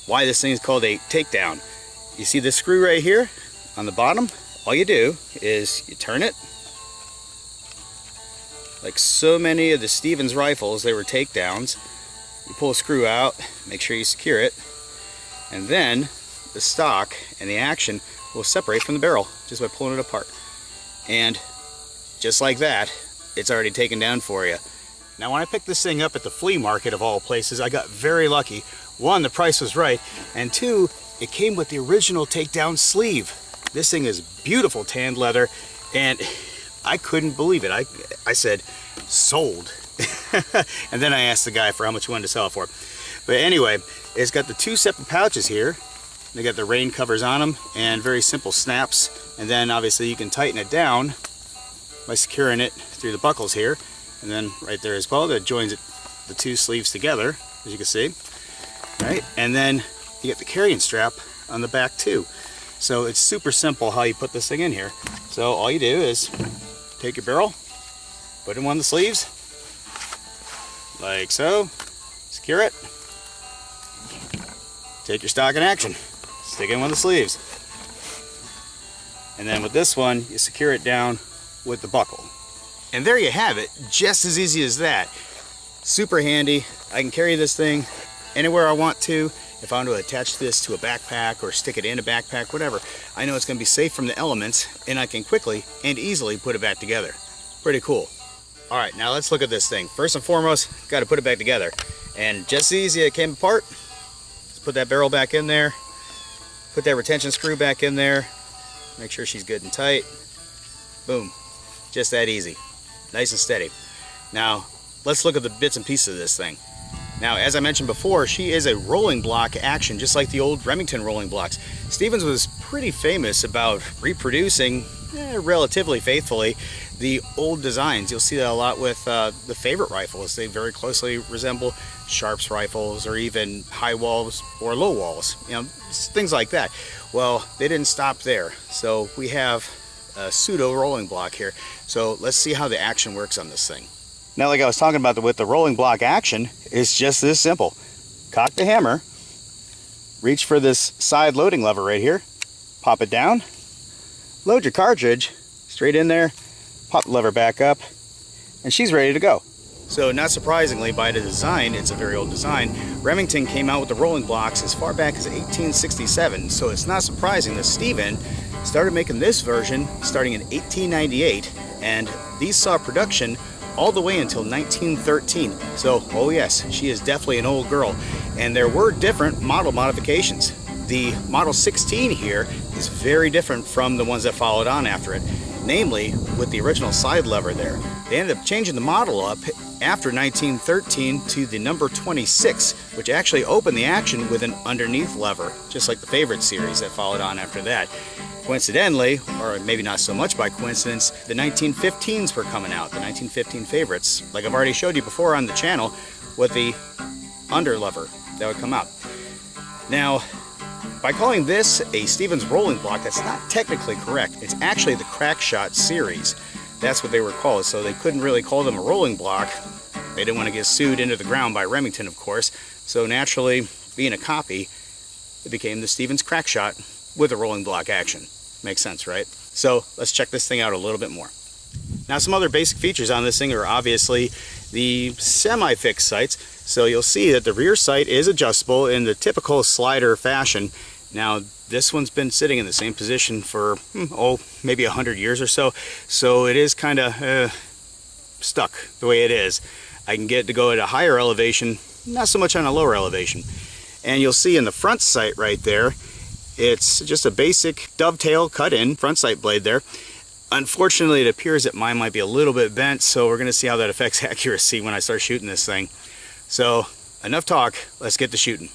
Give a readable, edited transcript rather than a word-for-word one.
why this thing is called a takedown. You see this screw right here on the bottom? All you do is you turn it. Like so many of the Stevens rifles, they were takedowns. You pull a screw out, make sure you secure it, and then the stock and the action will separate from the barrel just by pulling it apart. And just like that, it's already taken down for you. Now when I picked this thing up at the flea market of all places, I got very lucky. One, the price was right, and two, it came with the original takedown sleeve. This thing is beautiful tanned leather, and I couldn't believe it. I said, sold. And then I asked the guy for how much he wanted to sell it for. But anyway, it's got the two separate pouches here. They got the rain covers on them and very simple snaps. And then obviously you can tighten it down by securing it through the buckles here. And then right there as well, that joins it, the two sleeves together, as you can see. Right? And then you get the carrying strap on the back too. So it's super simple how you put this thing in here. So all you do is take your barrel, put it in one of the sleeves, like so, secure it, take your stock in action, stick it in one of the sleeves, and then with this one, you secure it down with the buckle. And there you have it, just as easy as that. Super handy. I can carry this thing anywhere I want to. If I want to attach this to a backpack or stick it in a backpack, whatever, I know it's going to be safe from the elements, and I can quickly and easily put it back together. Pretty cool. All right, now let's look at this thing. First and foremost, got to put it back together. And just as easy as it came apart, just put that barrel back in there, put that retention screw back in there, make sure she's good and tight. Boom. Just that easy. Nice and steady. Now, let's look at the bits and pieces of this thing. Now, as I mentioned before, she is a rolling block action, just like the old Remington rolling blocks. Stevens was pretty famous about reproducing, relatively faithfully, the old designs. You'll see that a lot with the favorite rifles. They very closely resemble Sharps rifles or even high walls or low walls, you know, things like that. Well, they didn't stop there. So we have a pseudo rolling block here. So let's see how the action works on this thing. Now, like I was talking about with the rolling block action, it's just this simple. Cock the hammer, reach for this side loading lever right here, pop it down, load your cartridge straight in there, pop the lever back up, and she's ready to go. So not surprisingly, by the design, it's a very old design, Remington came out with the rolling blocks as far back as 1867, so it's not surprising that Stevens started making this version starting in 1898, and these saw production all the way until 1913. So, oh yes, she is definitely an old girl. And there were different model modifications. The Model 16 here is very different from the ones that followed on after it, namely with the original side lever there. They ended up changing the model up after 1913 to the number 26, which actually opened the action with an underneath lever, just like the favorite series that followed on after that. Coincidentally, or maybe not so much by coincidence, the 1915s were coming out, the 1915 favorites, like I've already showed you before on the channel, with the under lever that would come out. Now, by calling this a Stevens rolling block, that's not technically correct. It's actually the Crackshot series. That's what they were called, so they couldn't really call them a rolling block. They didn't want to get sued into the ground by Remington, of course, so naturally, being a copy, it became the Stevens Crackshot with a rolling block action. Makes sense, right? So let's check this thing out a little bit more. Now, some other basic features on this thing are obviously the semi-fixed sights. So you'll see that the rear sight is adjustable in the typical slider fashion. Now, this one's been sitting in the same position for, maybe 100 years or so. So it is kind of stuck the way it is. I can get it to go at a higher elevation, not so much on a lower elevation. And you'll see in the front sight right there, it's just a basic dovetail cut-in front sight blade there. Unfortunately, it appears that mine might be a little bit bent, so we're going to see how that affects accuracy when I start shooting this thing. So, enough talk, let's get to shooting.